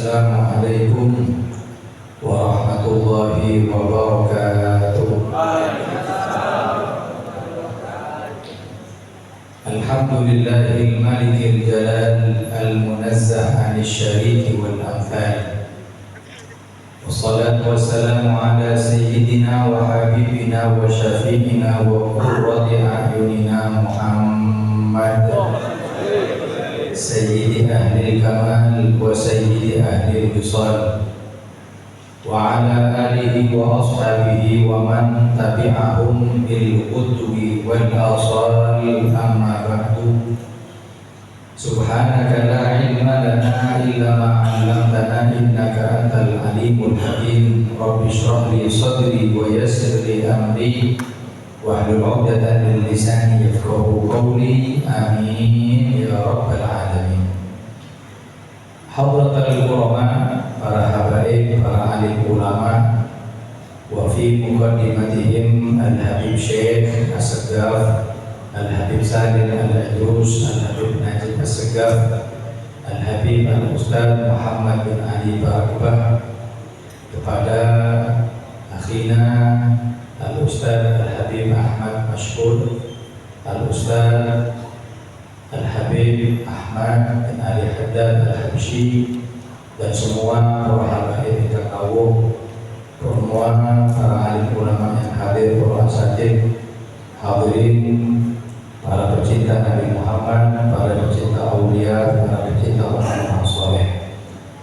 Assalamualaikum warahmatullahi wabarakatuh. Alhamdulillahil malikil jalal al-munazzah 'anil syariki wal amthal. Wassalatu wassalamu ala sayyidina wa habibina wa syafi'ina wa qurrati a'yunina Muhammad sayyidi ahli kamal wa sayyidi ahli wisal wa ala alihi wa ashabihi wa man tabi'ahum bil qudwi wal asal amma ba'du. Subhanaka la ilma lana illa ma 'allamtana innaka antal alimul hakim. Rabbi shrah li sadri wa yassir li amri wahlul 'uqdatam min lisani yafqahu qawli. Amin ya rabbal alamin. Hadratul ulama, para habaib, para alim ulama, wa fi muqaddimatihim al-habib Syekh As-Saggaf, Al-Habib Salim Al-Idrus, Al-Habib Najib As-Saggaf, Al-Habib Al-Ustaz Muhammad bin Ali Barakbah, kepada akhina Al-Ustaz Al-Habib Ahmad Mashkur, Al-Ustaz Al-Habib Ahmad bin Ali Haddad Al-Habsyi, dan semua para habaib yang terkawuh, semua para alim ulama yang hadir, para asatidz hadirin, para pecinta Nabi Muhammad, para pecinta aulia, para pecinta orang-orang soleh.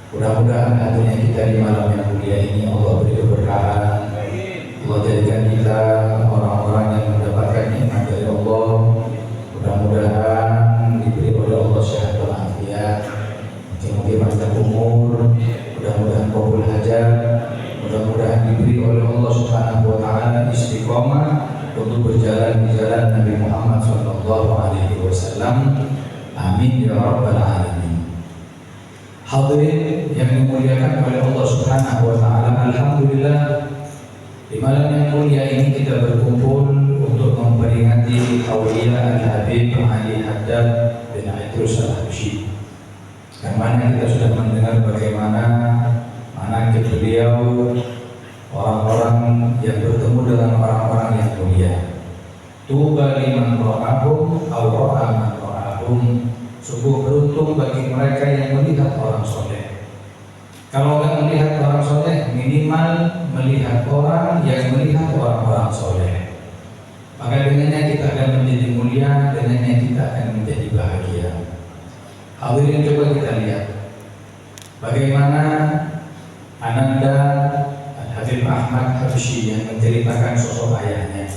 Mudah-mudahan hadirnya kita di malam yang mulia ini Allah beri keberkahan. Allah jadikan kita orang-orang yang mendapatkan nikmat dari Allah. Mudah-mudahan diberi oleh Allah sehat walafiat, mungkin panjang umur, mudah-mudahan qabul hajat, mudah-mudahan diberi oleh Allah Subhanahu wa taala istiqomah untuk berjalan di jalan Nabi Muhammad sallallahu alaihi wasallam. Amin ya rabbal alamin. Hadirin yang dimuliakan oleh Allah Subhanahu wa taala, alhamdulillah di malam yang mulia ini kita berkumpul untuk memperingati Aulia Al-Habib Ali Haddad bin Idrus Al-Habsyi, yang mana kita sudah mendengar bagaimana manaqib beliau, orang-orang yang bertemu dengan orang-orang yang mulia. Tuba liman ra'ahum aw ra'a man ra'ahum. Sungguh beruntung bagi mereka yang melihat orang soleh. Kalau nggak melihat orang soleh, minimal melihat orang yang melihat orang-orang soleh. Maka dengannya kita akan menjadi mulia, dengannya kita akan menjadi bahagia. Hadirin, coba kita lihat bagaimana Ananda Habib Ahmad Habsyi yang menceritakan sosok ayahnya,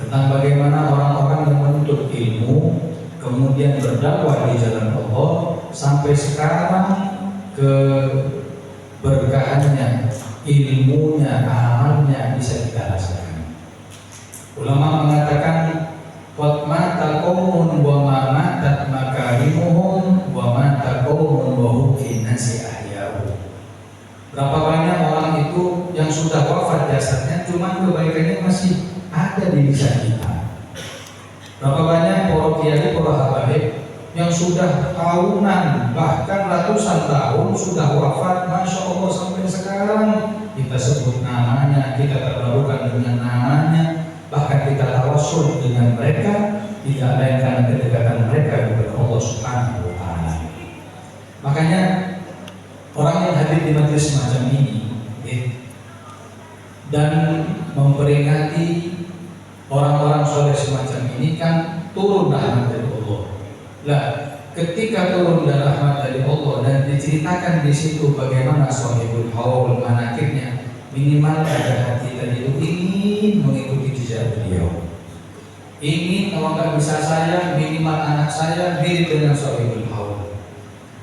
tentang bagaimana orang-orang yang menuntut ilmu kemudian berdakwah di jalan Allah sampai sekarang keberkahannya, ilmunya, amalnya bisa kita rasakan. Ulama mengatakan qad mata qaumun wa ma matat makarimuhum wa mata qaumun wa hum fi nasi ahya'u. Berapa banyak orang itu yang sudah wafat jasadnya, cuma kebaikannya masih ada di lisan kita. Berapa banyak para kiai, para habaib yang sudah tahunan, bahkan ratusan tahun sudah wafat, masya Allah, sampai sekarang kita sebut namanya, kita terbarukan dengan namanya, bahkan kita tawassul dengan mereka, tidak lain karena kedekatan mereka kepada Allah Subhanahu wa taala. Makanya orang yang hadir di majelis semacam ini dan memperingati orang-orang soleh semacam ini kan turun rahmat dari Allah. Lah, ketika turun rahmat dari Allah dan diceritakan di situ bagaimana sahibul haul manaqibnya, minimal ada hati tadi itu ingin mengikuti jejak beliau. Ingin, kalau nggak bisa saya, minimal anak saya mirip dengan sahibul haul.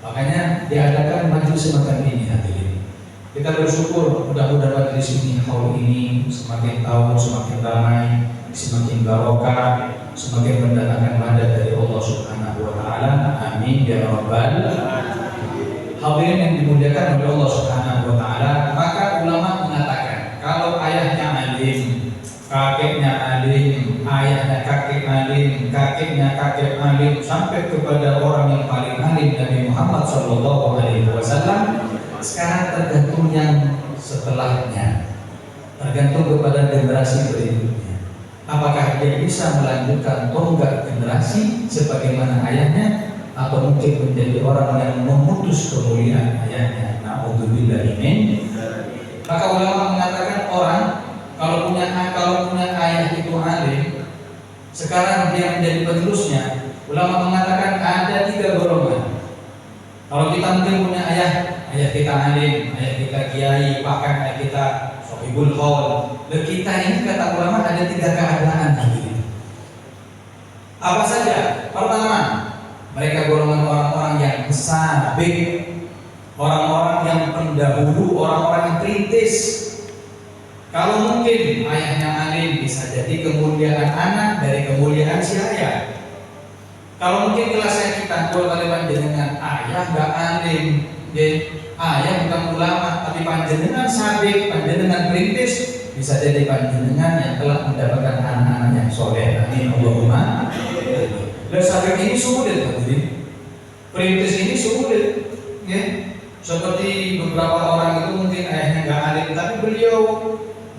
Makanya diadakan majelis semacam ini hadirin. Kita bersyukur mudah-mudahan majelis ini, haul ini semakin tahun semakin ramai, semakin barokah, semakin mendatangkan madad dari Allah Subhanahu wa taala. Amin ya rabbal alamin. Hadirin yang dimuliakan oleh Allah Subhanahu wa taala, maka ulama mengatakan kalau ayahnya alim, kakeknya alim, ayahnya kakek alim, kakeknya kakek alim, sampai kepada orang yang paling alim Nabi Muhammad SAW. Sekarang tergantung yang setelahnya, tergantung kepada generasi berikutnya. Apakah dia bisa melanjutkan tonggak generasi sebagaimana ayahnya, atau mungkin menjadi orang yang memutus kemuliaan ayahnya. Na'udzubillah min. Maka ulama mengatakan orang kalau punya ayah itu alim, sekarang dia menjadi penerusnya. Ulama mengatakan ada 3 golongan. Kalau kita mungkin punya ayah kita alim, ayah kita kiai, bahkan ayah kita sohibul haul. Kita ini kata ulama ada 3 keadaan tadi. Apa saja? Pertama, mereka golongan orang-orang yang sabik, orang-orang yang pendahulu, orang-orang yang perintis. Kalau mungkin ayahnya alim, bisa jadi kemuliaan anak dari kemuliaan si ayah. Kalau mungkin kelasnya kita, kalau kalian dengan ayah gak alim, ayah bukan ulama, tapi panjenengan sabik, panjenengan perintis, bisa jadi panjenengan yang telah mendapatkan anak-anak yang soleh. Amin Allahumma. Dan sabik ini sulit, hadirin. Perintis ini sulit, ya. Seperti beberapa orang itu mungkin ayahnya gak alim, tapi beliau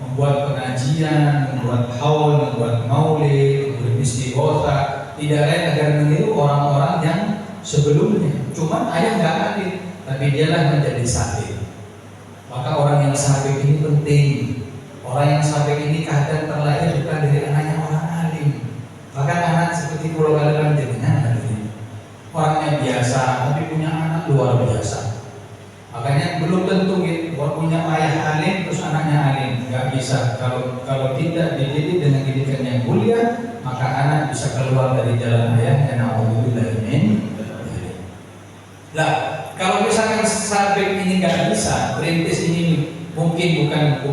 membuat pengajian, membuat haul, membuat maulid, membuat istighotsah, tidak lain agar meniru orang-orang yang sebelumnya. Cuman ayah gak alim, tapi dialah menjadi sabik. Maka orang yang sabik ini penting. Orang yang sabik ini kadang terlahir bukan dari anaknya orang alim. Bahkan anak seperti pulau kalian jenengan, orangnya biasa, tapi punya anak luar biasa. Makanya belum tentu gitu, punya ayah alim terus anaknya alim, nggak bisa. Kalau tidak dididik dengan didikan yang mulia, maka anak bisa keluar dari jalan ayahnya. Na'udzubillah min. Lah, kalau misalkan sabik ini nggak bisa, perintis ini mungkin bukan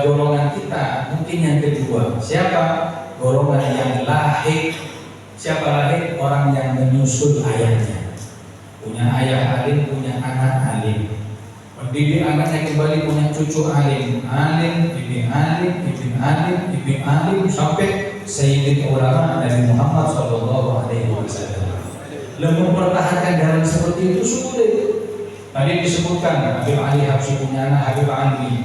golongan kita, mungkin yang kedua. Siapa? Golongan yang lahir. Siapa lahir? Orang yang menyusul ayahnya. Punya ayah alim, punya anak alim. Mendidik anaknya kembali punya cucu alim, ibn alim, sampai sayyidul ulama Nabi Muhammad SAW. Lalu mempertahankan jalan seperti itu sulit. Tadi disebutkan Habib Ali Habsyi punya anak Habib Ali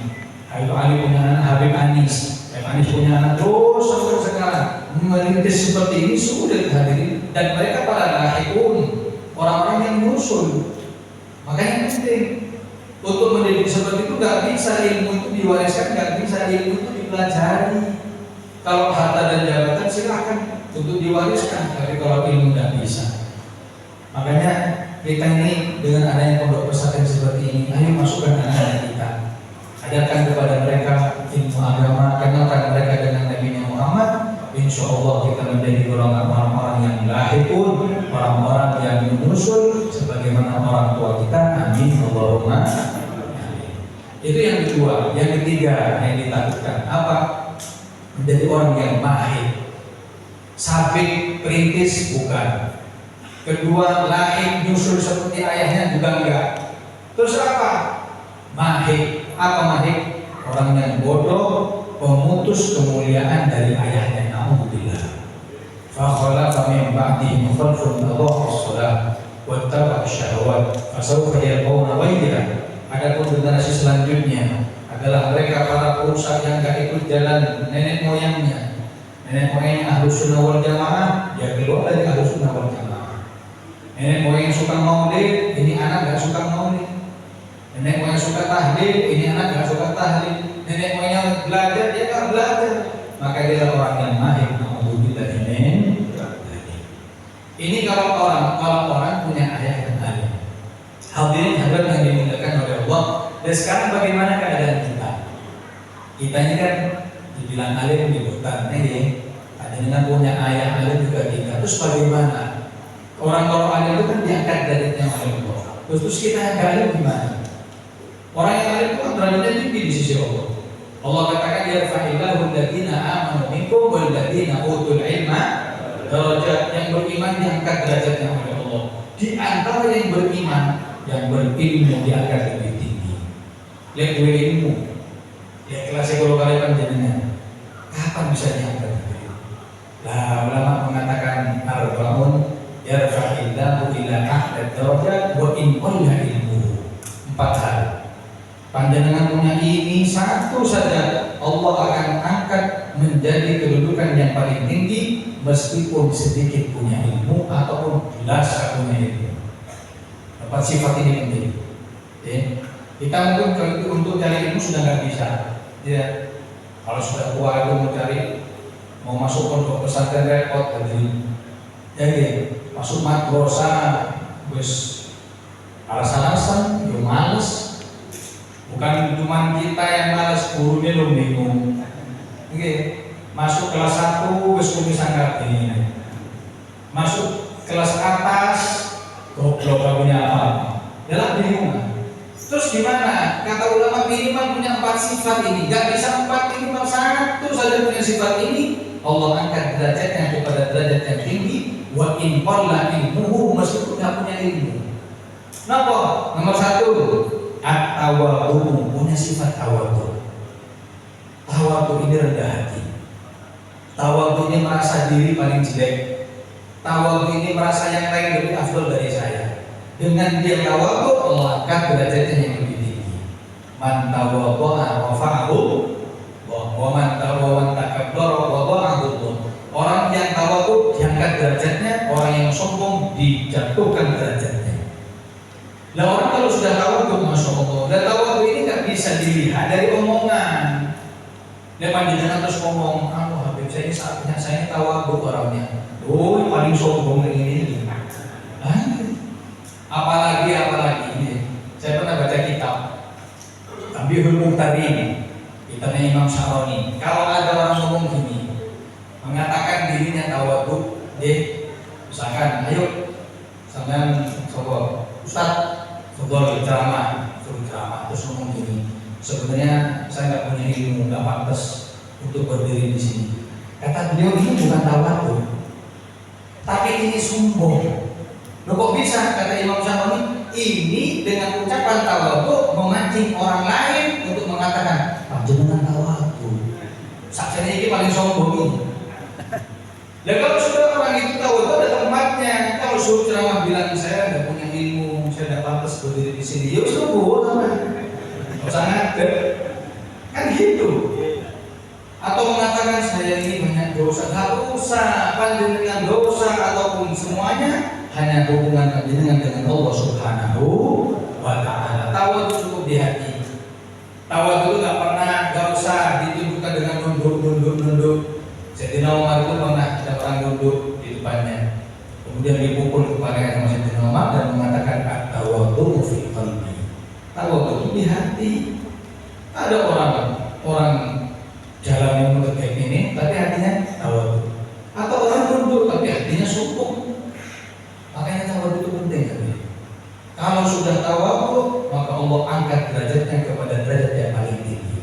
punya anak Habib Anis punya anak, terus sampai sekarang merintis seperti ini sulit, hadirin. Dan mereka para lahirun, orang-orang yang menyusul. Makanya penting untuk mendidik seperti itu. Gak bisa ilmu itu diwariskan, gak bisa ilmu itu dipelajari. Kalau harta dan jabatan silakan untuk diwariskan, tapi kalau ilmu gak bisa. Makanya kita ini dengan adanya pondok pesantren seperti ini, ayo masukkan anak-anak kita, ajarkan kepada mereka ilmu agama, kenalkan mereka dengan Nabi Muhammad. Insya Allah kita menjadi golongan orang-orang yang lahirun, orang-orang yang menyusul sebagaimana orang tua kita. Amin Allahumma. Itu yang kedua. Yang ketiga yang ditakutkan apa? Menjadi orang yang mahir. Sabik perintis bukan. Kedua, lahir nyusul seperti ayahnya juga enggak. Terus apa? Mahir. Apa mahir? Orang yang bodoh, pemutus kemuliaan dari ayahnya. Na'udzubillah. Fa khalaqa min ba'dihim khalfun adha'u as-shalah wattaba'u syahwat fasawfa yalqawna ghayya. Adapun generasi selanjutnya adalah mereka para perusak yang enggak ikut jalan nenek moyangnya. Nenek moyangnya Ahlus Sunnah wal Jamaah, dia keluar dari Ahlus Sunnah wal Jamaah. Nenek moyang yang suka maulid, ini anak enggak suka maulid. Nenek moyang suka tahlil, ini anak enggak suka tahlil. Nenek moyang belajar, dia enggak belajar. Maka dia adalah orang yang mahir. Na'udzubillah min. Ini kalau orang punya ayah yang alim. Hadirin hadirat yang dimuliakan oleh Allah. Dan sekarang bagaimana keadaan kita? Kita ini kan dibilang alim di hutan, ada dengan punya ayah alim juga kita. Terus bagaimana? Orang alim itu kan diangkat derajatnya oleh Allah. Terus kita yang gak alim gimana? Orang yang alim itu kan derajatnya tinggi di sisi Allah. Allah katakan yarfa'illahu alladziina aamanu minkum wal ladziina utul ilma darajat. Yang beriman diangkat derajatnya oleh Allah. Di antara yang beriman, yang berilmu diangkat lebih tinggi. Lihat ilmu. Ya kelas kalau kalian jenengan. Kapan bisa diangkat? Allah akan angkat menjadi kedudukan yang paling tinggi meskipun sedikit punya ilmu ataupun jelas punya ilmu. Dapat sifat ini penting. Kita mungkin untuk cari ilmu sudah nggak bisa. Ya. Kalau sudah tua itu mau masuk pondok pesantren repot jadi masuk madrasah wis alasan-alasan yo males. Bukan cuma kita yang males, gurunya lo bingung. Masuk kelas 1 wis bisa ngerti. Masuk kelas atas goblok punya apa? Yalah bingung. Terus gimana? Kata ulama minimal punya 4 sifat ini. Gak bisa 4, minimal 1 saja punya sifat ini. Allah angkat derajatnya kepada derajat yang tinggi. Wa in qalla ilmuhu, meskipun gak punya ilmu. Kenapa? Nomor 1, at-tawadhu, punya sifat tawadhu. Tawadhu ini rendah hati. Tawadhu ini merasa diri paling jelek. Tawadhu ini merasa yang lain lebih afdal dari saya. Dengan dia tawadhu, Allah angkat derajatnya yang lebih tinggi. Man tawadhu'a rafa'ahu wa man takabbara wada'ahu. Orang yang tawadhu diangkat derajatnya, orang yang sombong dijatuhkan derajatnya. Nah, orang kalau sudah tawadhu, masya Allah, dan tawadhu ini nggak bisa dilihat dari omongan. Dia panjenengan terus ngomong, Habib saya ini saatnya saya tawadhu orangnya. Oh, paling sombong ini. Apalagi saya pernah baca kitab Tabihul Muqtadin, kitabnya Imam Syaroni. Kalau ada orang ngomong gini, mengatakan dirinya tawadhu, misalkan, ayo sampean sobo Ustaz, fadhol ceramah, terus ngomong gini, sebenarnya saya nggak punya ilmu, nggak pantas untuk berdiri di sini. Kata beliau, ini bukan tawadhu, tapi ini sombong. Loh kok bisa? Kata Imam Syaroni, ini dengan ucapan tawadhu memancing orang lain untuk mengatakan panjenengan tawadhu. Saksinya ini paling sombong ini. Dan kalau sudah orang itu tawadhu ada tempatnya. Kalau suruh ceramah bilang saya nggak punya ilmu, saya tidak pantas berdiri di sini, ya sudah bohong sama. Sangat kan gitu. Atau mengatakan saya ini banyak dosa, nggak usah panjenengan dosa ataupun semuanya. Hanya hubungan panjenengan dengan Allah Subhanahu wa Ta'ala. Tawadhu cukup di hati. Tawadhu nggak usah ditunjukkan dengan nunduk. Sayyidina Umar itu pernah ada orang nunduk di depannya. Kemudian dipukul kepalanya sama Sayyidina Umar dan mengatakan at-tawadhu fi qalbi. Tawadhu di hati. Ada orang jalan yang menegak ini, tapi hatinya tawadhu. Atau orang nunduk tapi hatinya sombong. Makanya tawadhu itu penting kan? Kalau sudah tawadhu, maka Allah angkat derajatnya kepada derajat yang paling tinggi.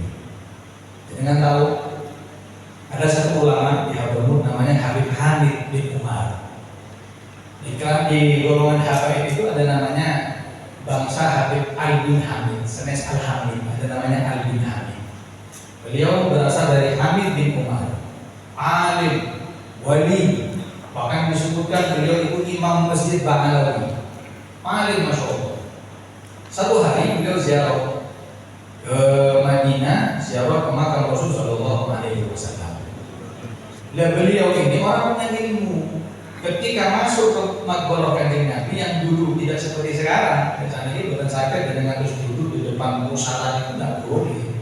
Dengan tahu, ada satu ulama di Hadramaut namanya Habib Hamid bin Umar. Di golongan Habaib itu ada namanya bangsa Habib Al bin Hamid, senes Al Hamid, ada namanya Al bin Hamid. Beliau berasal dari Hamid bin Umar, alim, wali. Bahkan disebutkan beliau itu imam masjid Ba'alawi. Alim masya Allah. Satu hari beliau ziarah ke Madinah, ziarah ke makam Rasul Sallallahu Alaihi Wasallam. Dan beliau ini orang punya ilmu. Ketika masuk ke makbarah Kanjeng Nabi yang dulu tidak seperti sekarang, misalnya ini bukan sakit dan harus duduk di depan musalah yang tidak boleh.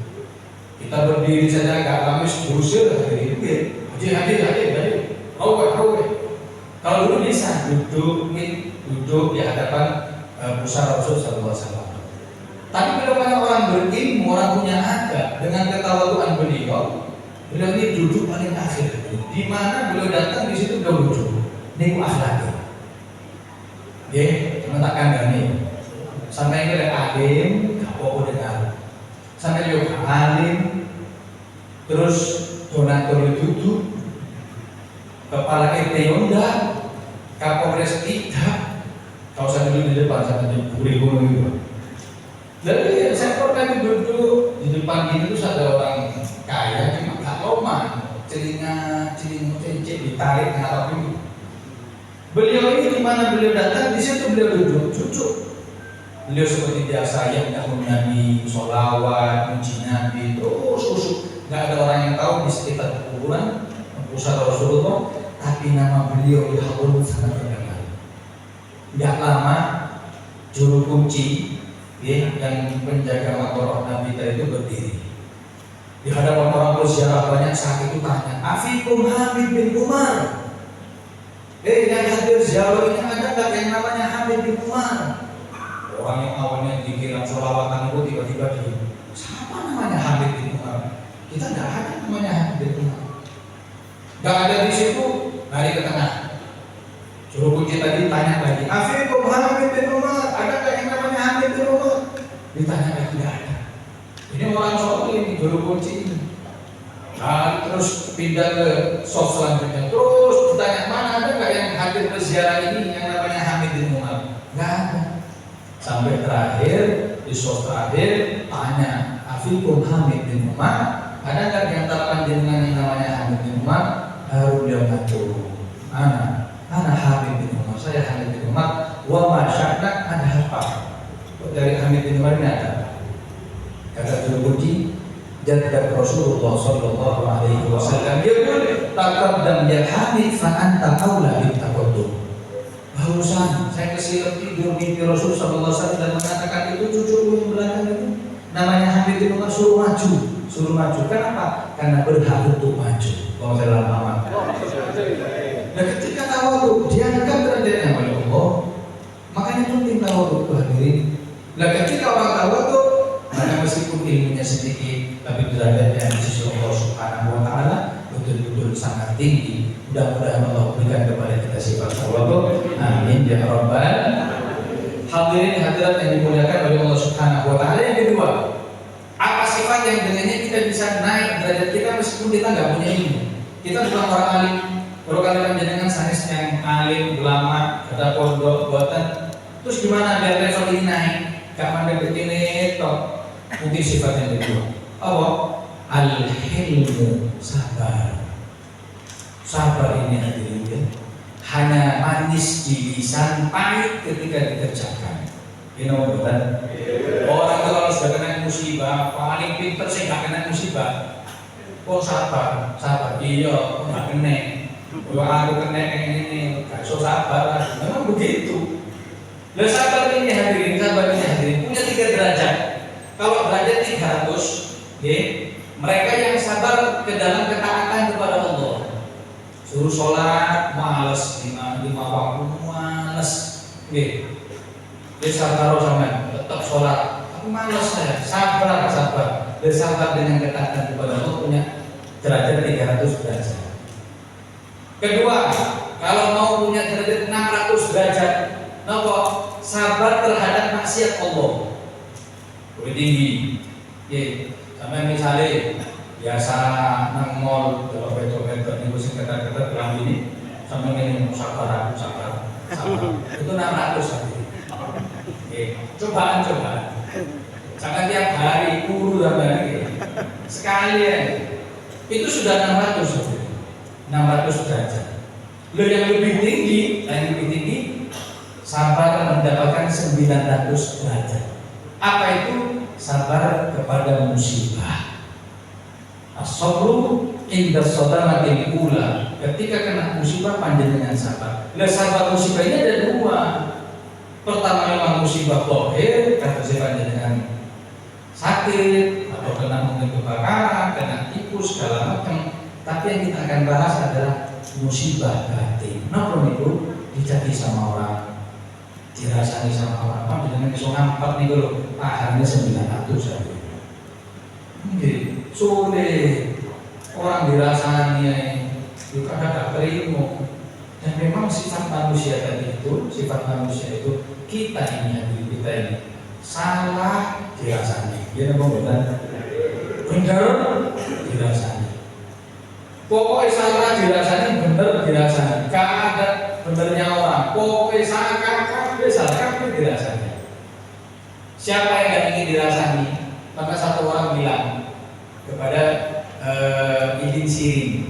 Kita berdiri saja agak lamis diusir dari itu ya. Hadir. Raweh. Kalau dulu bisa duduk di hadapan pusara Rasul Sallallahu Alaihi Wasallam. Tapi kalau banyak orang berilmu, orang punya adab, dengan ketawaduan beliau ini duduk paling akhir. Di mana beliau datang di situ beliau duduk. Ini akhlaknya. Teman tak kandani. Sampai ini alim, kapok dengar. Sampai juga alim, terus donatur duduk. Kepala RT Yonda, Kapolres tidak. Kalau saya duduk di depan, saya diburi-buri gitu. Jadi saya pernah duduk di depan ini terus ada orang kaya, cuma gak loma, celing ditarik ngarap ini. Beliau ini di mana beliau datang, di situ beliau duduk, cucuk. Beliau seperti biasa yang tahun Nabi, sholawat, muji Nabi, terus nggak ada orang yang tahu di sekitar kuburan pusat Rasulullah, tapi nama beliau di Habul sangat terkenal. Nggak lama juru kunci ya, yang penjaga makam Nabi itu berdiri di hadapan orang berziarah banyak. Saat itu tanya, Afikum Hamid bin Umar, yang hadir ziarah ini ada nggak yang namanya Hamid bin Umar? Orang yang awalnya dikira sholawatan itu tiba-tiba siapa namanya Hamid bin Umar? Kita nggak ada namanya Hamid bin Umar. Nggak ada di situ, lari ke tengah. Juru kunci tadi tanya lagi, Afikum Hamid bin Umar, ada nggak yang namanya Hamid bin Umar? Ditanya lagi, nggak ada. Ini orang soal ini, juru kunci ini. Nah, terus pindah ke soft selanjutnya, terus ditanya, mana ada nggak yang hadir ke ziarah ini yang namanya Hamid bin Umar? Nggak ada. Sampai terakhir, di soft terakhir, tanya, Afikum Hamid bin Umar, ada nggak di antara panjenengan yang namanya Hamid bin Umar? Baru dia ngatur, Ana Hamid bin Umar, saya Hamid bin Umar. Wa masya'na ada apa? Dari Hamid bin Umar ini ada. Kata juru kunci, jadda Rasulullah sallallahu alaihi wasallam yaqul taqaddam ya Hamid fa anta aula bit taqaddum. Barusan saya kesilap tidur mimpi Rasul sallallahu alaihi wasallam dan mengatakan itu cucuku yang belakang itu namanya Hamid bin Umar, suruh maju. Kenapa? Karena berhak untuk maju. Kalau saya lama. Dan ketika tawadhu diangkat derajatnya oleh Allah. Makanya penting tawadhu hadirin. Nah, ketika orang tawadhu, maka meskipun ilmunya sedikit, tapi derajatnya di sisi Allah Subhanahu wa taala betul-betul sangat tinggi. Mudah-mudahan Allah berikan kepada kita sifat tawadhu. Amin ya rabbal hadirin hadirat yang dimuliakan oleh Allah Subhanahu wa taala. Yang kedua, apa sifat yang dengannya kita bisa naik derajat kita meskipun kita nggak punya ilmu? Kita bukan orang alim. Kalau kalian jenengan sanes yang alim, ulama, ada pondok, buatan, terus gimana biar level ini naik? Gak mandang begini, toh. Mungkin sifat yang kedua. Apa? Al-hilmu, sabar. Sabar ini hadirin, hanya manis di lisan, pahit ketika dikerjakan. Ini bukan. Orang itu kalau sudah kena musibah, paling pintar sih gak kena musibah. Kok sabar? Iya, kok gak kena. Kalau aku kena ini, gak so sabar lah. Memang begitu. Lah sabar ini hadirin, punya 3 derajat. Kalau derajat 300, mereka yang sabar ke dalam ketaatan kepada Allah. Suruh sholat, males, 5 waktu, males. Dia sabar sama, tetap sholat. Aku males saya, sabar. Dia sabar dengan ketaatan kepada Allah, punya derajat 300 derajat. Kedua, kalau mau punya derajat 600 derajat, sabar terhadap maksiat Allah. Lebih tinggi. Sama misalnya biasa nang mall copet-copet niku sing ketat-ketat bilang ini sampai ini sabar. Itu 600 tadi. Cobaan. Jangan tiap hari guru dan sekali ya. Itu sudah 600 derajat. Yang lebih tinggi sabar mendapatkan 900 derajat. Apa itu? Sabar kepada musibah. As-sabru inda sadamatil ula. Ketika kena musibah panjenengan sabar. Sabar musibah ini ada 2. Pertama memang musibah zahir, kata si panjenengan sakit atau kena mungkin kebakaran, kena tikus segala macam. Tapi yang kita akan bahas adalah musibah batin. Napa niku dijadi sama orang, dirasani sama orang. Apa dengan iso ngampet niku lho, pahamnya 900 saja. Sulit orang dirasani juga ada terima. Dan memang sifat manusia itu kita ini salah dirasani. Ya benar dirasani. Pokoknya salah dirasani, bener dirasani. Gak ada benernya orang. Pokoknya salah dirasani. Siapa yang gak ingin dirasani? Maka satu orang bilang kepada Ibn Sirin,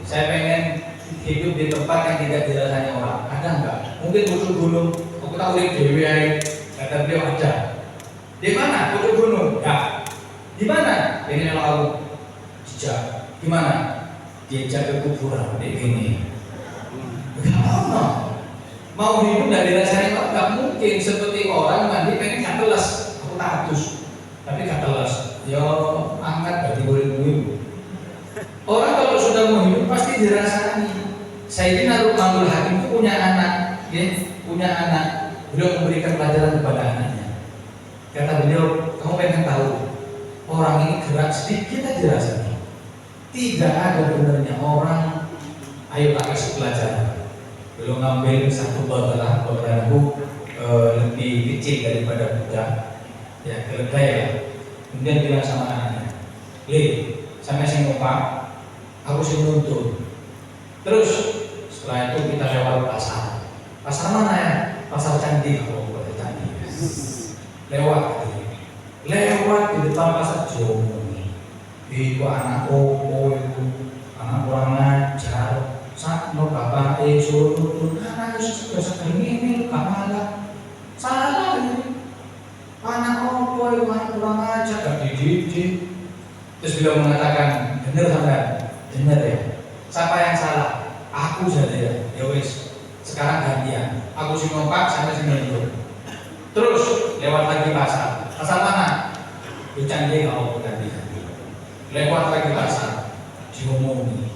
saya pengen hidup di tempat yang tidak dirasani orang. Ada enggak? Mungkin Pucuk Gunung. Aku tahu di Dewi. Kata beliau ada. Di mana? Pucuk Gunung. Ya. Gimana? Pengen lalu jejak. Gimana? Jejak ke kuburan ini. Mau hidup dari rasanya kok nggak mungkin seperti orang mandi pengen gak telas, aku tatus, tapi gak telas. Yo angkat berarti boleh. Orang kalau sudah mau hidup pasti dirasani. Sayyidina Luqmanul Hakim itu punya anak, ya, punya anak. Beliau memberikan pelajaran kepada anaknya. Kata beliau, kamu pengen tahu orang ini gerak sedikit aja dirasani. Tidak ada benernya orang. Ayo tak kasih pelajaran. Beliau ngambil satu botol lebih kecil daripada budak, ya keledai lah. Kemudian bilang sama anaknya, sampai saya numpang, aku sih nuntun. Terus setelah itu kita lewat pasar. Pasar mana ya? Pasar Candi, kalau buat Candi. Lewat di depan pasar Jomo. Itu anak opo itu, anak kurang ajar. Sakno bapak suruh nuntun, anak itu sudah ini gak malah. Salah ini. Anak opo itu anak kurang ajar, gak dididik. Terus beliau mengatakan, benar sampai, benar ya. Siapa yang salah? Aku saja ya. Ya wis. Sekarang gantian. Aku si numpak, sampai sini dulu. Terus lewat lagi pasar. Pasar mana? Di Candi kalau ganti. Lewat lagi pasar. Diomongin.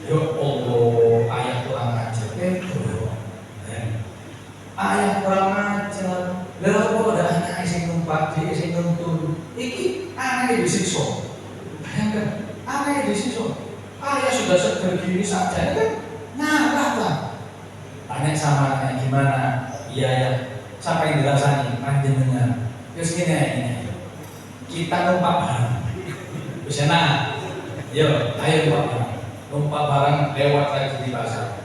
Ya Allah, ayah kurang ajar. Ayah kurang ajar. Lalu kok ada anak yang numpak, dia yang nuntun. Iki anak yang disiksa. Bayangkan, anak yang disiksa. Ayah sudah segini saja kan? Ngalah lah. Tanya sama anaknya gimana? Iya ya. Siapa yang dirasani? Panjenengan. Terus gini. Kita numpak barang. Bisa nah. Yo, ayo numpak barang. Numpak barang lewat lagi di pasar.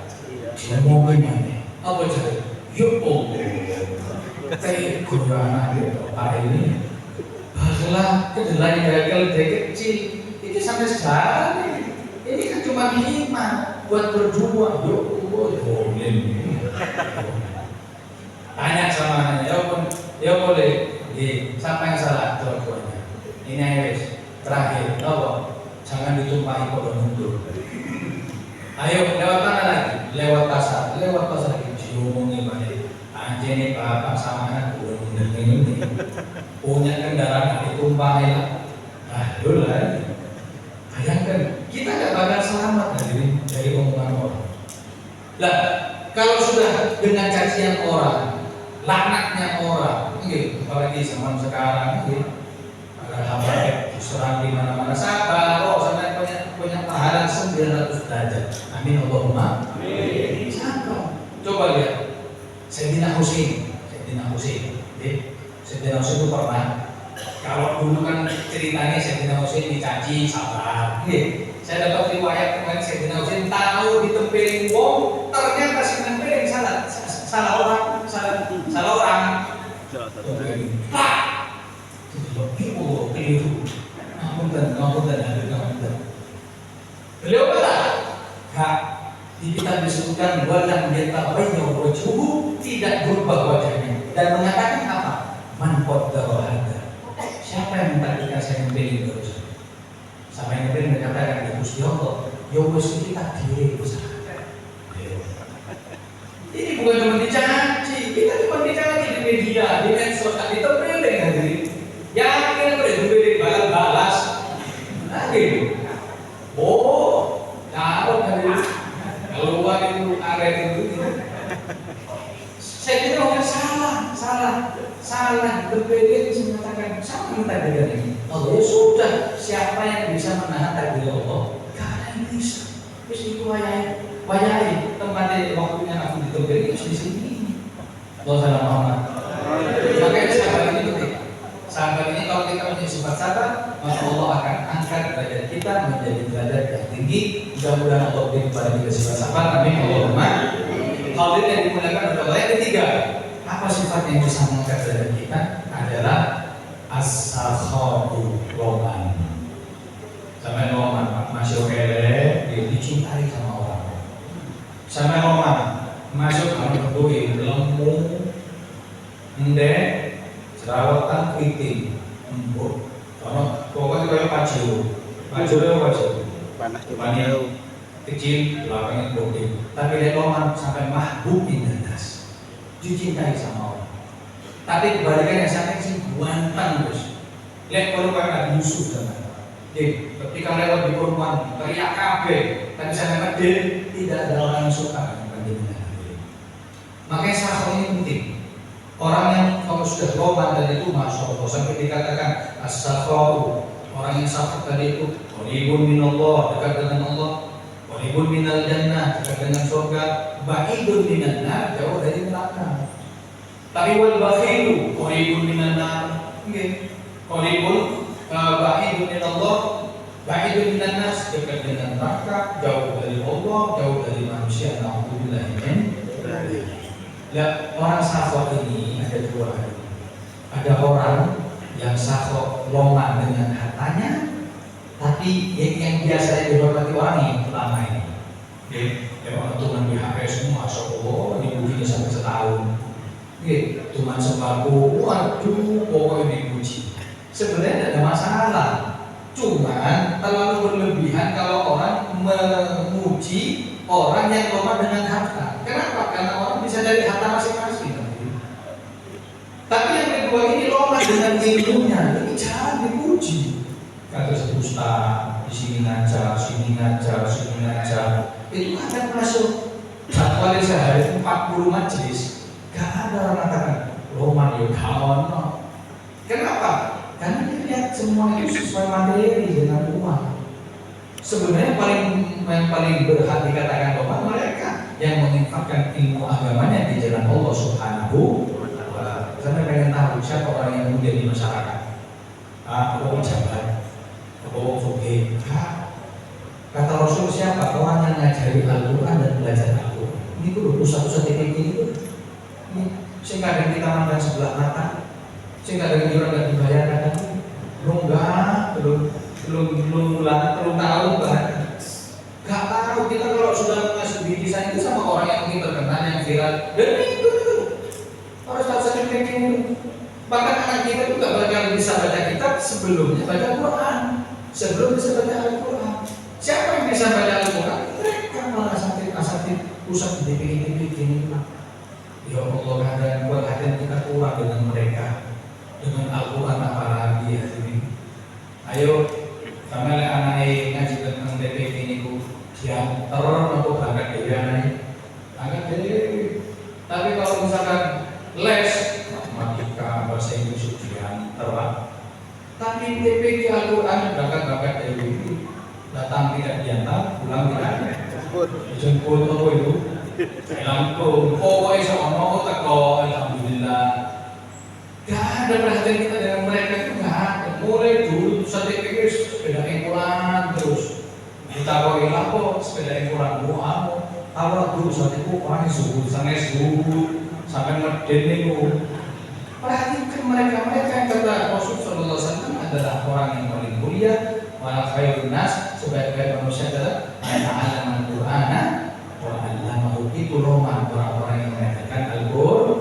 Mau gimana? Apa jadi? Yo teh anak Pak ini. Baiklah kedelai gagal dari kecil. Ini sampai sekarang. Ini kan cuma hikmah buat berdua. Yo boleh. Tanya sama anaknya, ya boleh. Siapa yang salah? Dua-duanya. Ini ayo terakhir. Apa? Jangan ditumpahi kok mundur. Ayo lewat mana lagi? Lewat pasar lagi. Diomongin balik. Anjir nih bapak sama anak bener ini. Punya kendaraan ditumpahi lah. Aduh lah. Bayangkan kita nggak bakal selamat dari omongan orang. Lah kalau sudah dengan cacian orang, laknatnya orang, apalagi zaman sekarang, ada hamba diserang di mana-mana. Sabar, sampai punya pahala 900 derajat. Amin Allahumma. Amin. Sabar. Coba lihat, Sayyidina Husain itu pernah. Kalau dulu kan ceritanya Sayyidina Husain dicaci, sabar. Saya dapat riwayat kemarin Sayyidina Husain tahu ditempelin wong, ternyata si nempelin salah orang. Pak, keliru. Ngapunten. Beliau bilang, Kak, di kitab disebutkan wajah menjadi wajhuhu tidak berubah wajahnya dan mengatakan apa? Man qaddara hadza. Siapa yang mentakdirkan saya membeli terus? Sama yang membeli mengatakan ya Gusti Allah, ya Gusti kita diri usaha. Ini bukan cuma dicaci, kita cuma dicaci di media, di medsos, di tempelin hadirin. Yakin boleh tempelin balas. Lagi. Oh, kalau hadirin, keluar itu area itu. Saya kira orang salah berbeda mengatakan sama kita dengan ini. Allah ya sudah, siapa yang bisa menahan takdir Allah? Karena yang bisa. Terus itu wayai tempatnya waktunya aku ditempel itu di sini. Allah salam Muhammad. Makanya sahabat ini penting. Sahabat ini kalau kita punya sifat sabar, maka Allah akan angkat derajat kita menjadi derajat yang tinggi. Mudah-mudahan Allah beri kepada kita sifat sabar. Amin Allahumma. Hadirin yang dimuliakan oleh Allah. Yang ketiga, apa sifat yang bisa mengangkat derajat kita adalah as-sakha'u roman. Sampai roman, masuk kele, dicintai sama orang. Sampai roman, masuk kalau berdui, lemu, ndek, jerawatan, kritik, empuk. Kalau Pajero. Pajero Panah jauh. Kecil, belakangnya gede. Tapi dia loman sampai mahbub indanas, dicintai sama orang. Tapi kebalikannya sampai sih guantang terus. Lihat kalau kakak Yusuf dan ketika lewat di perumahan teriak kabeh, tapi sampai medel tidak ada orang yang suka dengan dia. Makanya sahur ini penting. Orang yang kalau sudah roman tadi itu masya Allah sampai dikatakan as-sakhau, orang yang sahur tadi itu qaribun minallah, dekat dengan Allah, qaribun minal jannah, dekat dengan surga, ba'idun minan nar, jauh dari neraka. Tapi wal bakhilu qaribun minan nar, nggih. Qaribun ba'idun minallah, ba'idun minan nas, dekat dengan neraka, jauh dari Allah, jauh dari manusia. Alhamdulillah min. Ya, orang sahur ini ada dua. Ada orang yang sahur loman dengan hartanya, tapi yang biasa dihormati orang ini lama ini. Ya, orang tuman BHP semua, Allah dipujinya sampai setahun. Tuman sembako, waduh, pokoknya dipuji. Sebenarnya tidak ada masalah, cuman terlalu berlebihan kalau orang memuji orang yang loman dengan harta. Kenapa? Karena orang bisa dari harta masing-masing. Tapi yang kedua ini loman dengan ilmunya, ini jangan dipuji. Kata ustaz, di sini ngajar, sini ngajar, sini ngajar. Itu akan masuk jadwal sehari 40 majelis. Gak ada orang mengatakan loman ya kawan. Kenapa? Karena dia lihat semua itu sesuai materi dengan uang. Sebenarnya yang paling berhak dikatakan loman mereka yang menginfakkan ilmu agamanya di jalan Allah Subhanahu wa Ta'ala. Saya pengen tahu siapa orang yang mulia di masyarakat. Orang jabat, orang fikih. Kata Rasul siapa? Orang yang ngajari Al-Quran dan belajar Al-Quran. Ini tuh pusat-pusat TPG itu. Sehingga ada kita makan sebelah mata, sehingga ada yang nggak dibayar kadang. Belum tahu bahkan. Gak tahu kita kalau sudah masuk di desain itu sama orang yang mungkin terkenal yang viral dan itu harus tahu TPG. Bahkan anak kita itu gak bakal bisa baca kitab sebelumnya baca Al-Quran. Sebelum bisa baca Al-Quran. Siapa yang bisa baca Al-Quran? Mereka malah asatid pusat di DPG ini. Ya Allah, kadang perhatian kita kurang dengan mereka. Dengan Al-Quran apalagi ya ini. Ayo, kami anak ngaji tentang DPG ini yang atau berangkat dari anak agak dari. Tapi kalau misalkan les matematika bahasa Inggris ujian terang. Tapi DPG Al-Quran berangkat dari itu. Datang tidak diantar, pulang tidak jemput apa itu? Lampung, pokoknya sono teko, alhamdulillah. Gak ada perhatian kita dengan mereka itu gak ada. Mulai dulu sampai pikir sepeda engkulan terus. Kita koi lapo sepeda engkulan doamu. Awal dulu sampai kupani subuh, sampai meden itu. Perhatikan mereka yang kata Rasul Sallallahu Alaihi Wasallam adalah orang yang paling mulia. Wa khairun nas, sebaik-baik manusia adalah al-alaman Qur'ana wa allamahu. Itu roman orang-orang yang mengajarkan Al-Qur'an.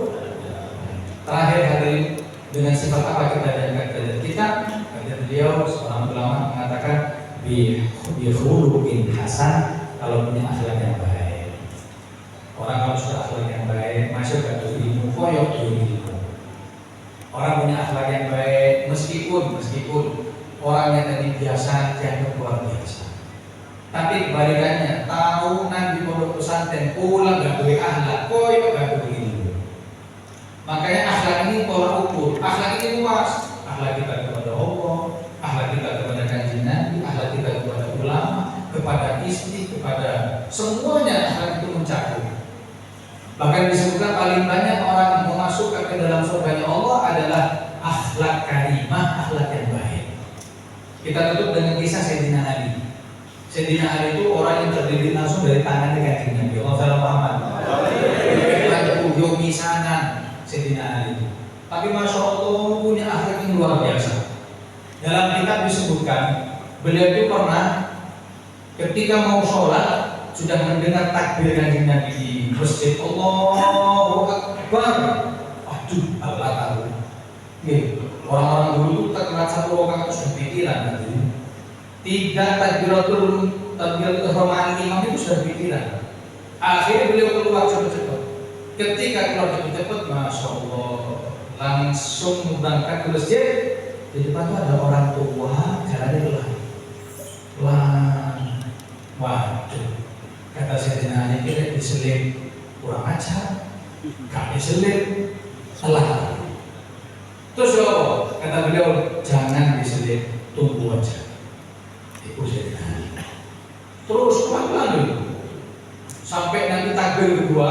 Terakhir hadirin, dengan sifat apa kita diangkat dari kita? Kata beliau seorang ulama mengatakan bi khuluqin hasan, kalau punya akhlak yang baik. Orang kalau sudah akhlak yang baik, masuk ke ilmu koyok ilmu. Orang punya akhlak yang baik meskipun orang yang tadi biasa dianggap luar biasa. Tapi kebalikannya, tahunan di pondok pesantren pulang gak boleh akhlak, koyok gak boleh ilmu. Makanya akhlak ini tolak ukur. Akhlak ini luas. Akhlak kita kepada Allah, akhlak kita kepada kanjeng Nabi, akhlak kita kepada ulama, kepada istri, kepada semuanya akhlak itu mencakup. Bahkan disebutkan paling banyak orang yang memasukkan ke dalam surganya Allah adalah akhlak karimah, akhlak yang baik. Kita tutup dengan kisah Sayyidina Ali. Sayyidina Ali itu orang yang terdiri langsung dari tangannya kanjeng Nabi Muhammad. Banyak ujung misanan Sayyidina Ali. Tapi masya Allah punya akhlak yang luar biasa. Dalam kitab disebutkan beliau itu pernah ketika mau sholat sudah mendengar takbir kanjeng Nabi di masjid, Allahu Akbar. Aduh, Allah tahu. Orang-orang dulu itu terkenal satu rakaat sudah pikiran tadi. 3 takbiratul ihram imam itu sudah pikiran. Akhirnya beliau keluar cepat-cepat. Ketika keluar cepat-cepat, masya Allah, langsung berangkat ke masjid. Di depan itu ada orang tua, jalannya pelan. Waduh, kata Sayyidina Ali, kita diselip kurang ajar, gak diselip telat. Terus kata beliau, jangan diselip, tunggu aja. Itu Sayyidina Ali. Terus pelan-pelan dulu sampai nanti takbir kedua,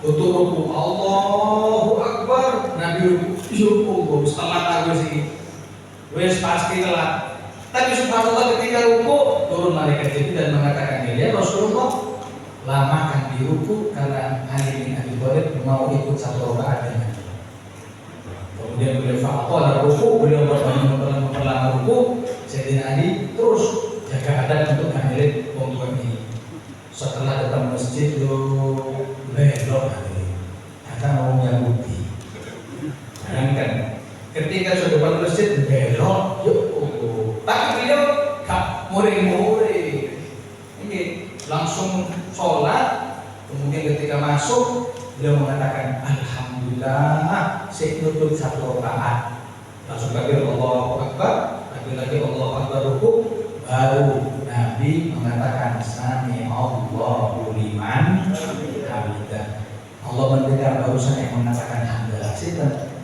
untuk ruku Allahu Akbar, Nabi ruku setelah takbir sih, wes pasti telat. Tapi subhanallah ketika ruku turun malaikat Jibril dan mengatakan, ya Rasulullah, lamakan di ruku karena Ali bin Abi Thalib mau ikut 1 rakaat dengan. Kemudian beliau faqala ruku, beliau memperlama ruku. Sayyidina Ali terus jaga adab untuk ngambilin punggungan ini. Setelah datang masjid belok kata mau Yahudi. Bayangkan ketika sudah depan masjid belok, tapi beliau gak muring-muring. Ini langsung sholat. Kemudian ketika masuk beliau mengatakan alhamdulillah saya tutup 1 rakaat. Langsung takbir Allahu Akbar, lagi Allahu Akbar ruku. Baru Nabi mengatakan sami Allahu liman hamidah. Allah mendengar barusan yang mengatakan hamdalah.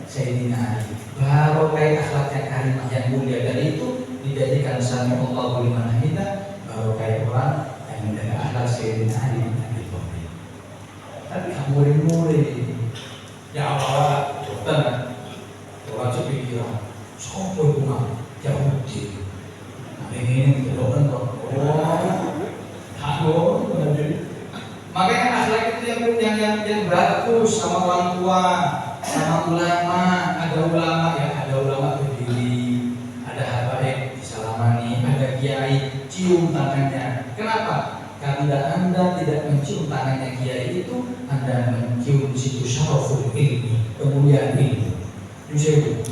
Sayyidina Ali baru kayak akhlaknya karimah yang mulia dari itu dijadikan sami Allahu liman hamidah. Baru kayak orang yang mendengar akhlak Sayyidina Ali bin Abi Thalib. Tapi murid-murid ya Allah tenang. Orang cepikiran sopo bunga Yahudi. Ini kedokan kok. Makanya akhlak itu yang bagus sama orang tua, sama ulama. Ada ulama berdiri, ada habaib disalamani, ada kiai cium tangannya. Kenapa? Karena Anda tidak mencium tangannya kiai itu, Anda mencium situ syaraful ilmi, kemuliaan ilmu. Justru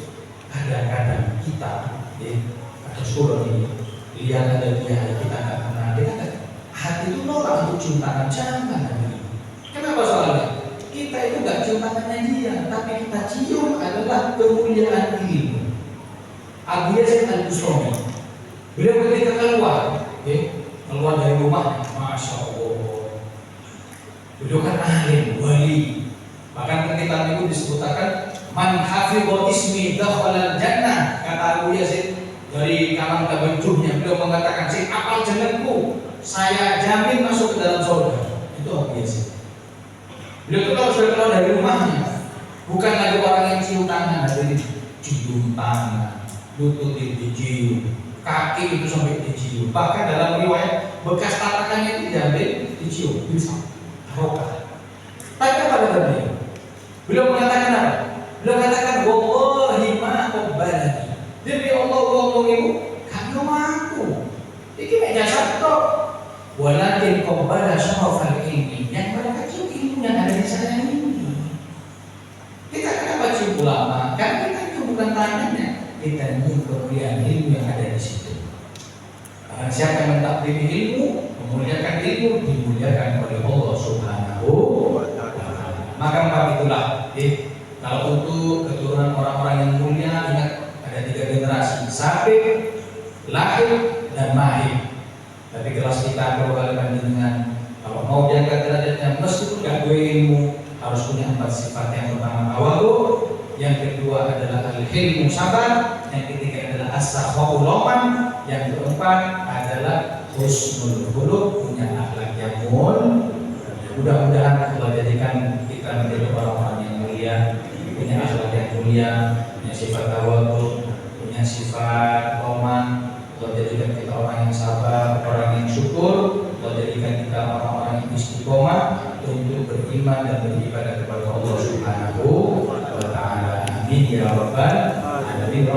kadang-kadang kita atau sekolah ini lihat ada kiai kita nggak kenal, kita hati itu nolak untuk cium tangan, jangan. Kenapa soalnya? Kita itu nggak cium tangannya dia, tapi kita cium adalah kemuliaan ilmu. Abu Yazid Al-Bustami, beliau ketika keluar dari rumah, masya Allah, beliau kan alim, wali. Bahkan ketika itu disebutkan man hafidha ismi dakhala jannah, kata Abu Yazid. Dari kalam tabajuhnya beliau mengatakan, si apal jenengku saya jamin masuk ke dalam surga. Itu Abu Yazid. Beliau itu kalau sudah keluar dari rumahnya, bukan lagi orang yang cium tangan, dari cium tangan, lutut dicium, kaki itu sampai dicium. Bahkan dalam riwayat bekas tatakannya itu diambil, dicium, bisa rokah. Tapi apa kata beliau? Beliau mengatakan apa? Beliau mengatakan wallahi ma qabbalani. Demi Allah ibu, kami mampu. Ini meja satu. Walakin qabbala syarafal ilmi, yang mereka cium ilmu yang ada di sana ini. Kita kenapa cium ulama? Karena kita cium bukan tangannya, kita cium kemuliaan ilmu yang ada di situ. Karena siapa yang mentakdimi ilmu, memuliakan ilmu, dimuliakan oleh Allah Subhanahu wa Ta'ala. Maka itulah, kalau untuk keturunan orang-orang yang mulia, ingat ada 3 generasi, Sabiq, Lahir, dan Mahir. Tapi kelas kita kalau kalian dengan kalau mau diangkat derajatnya meskipun gak gue ilmu, harus punya 4 sifat. Yang pertama tawadhu, yang kedua adalah al-hilmu sabar, yang ketiga adalah as-sakha'u laman, yang keempat adalah husnul khuluq, punya akhlak yang mulia. Mudah-mudahan Allah jadikan kita menjadi orang-orang yang mulia, punya akhlak yang mulia, punya sifat tawadhu, punya sifat laman. Allah jadikan kita orang yang sabar, orang yang syukur. Allah jadikan kita orang-orang yang istiqomah untuk beriman dan beribadah kepada Allah Subhanahu wa Ta'ala. Amin ya rabbal alamin.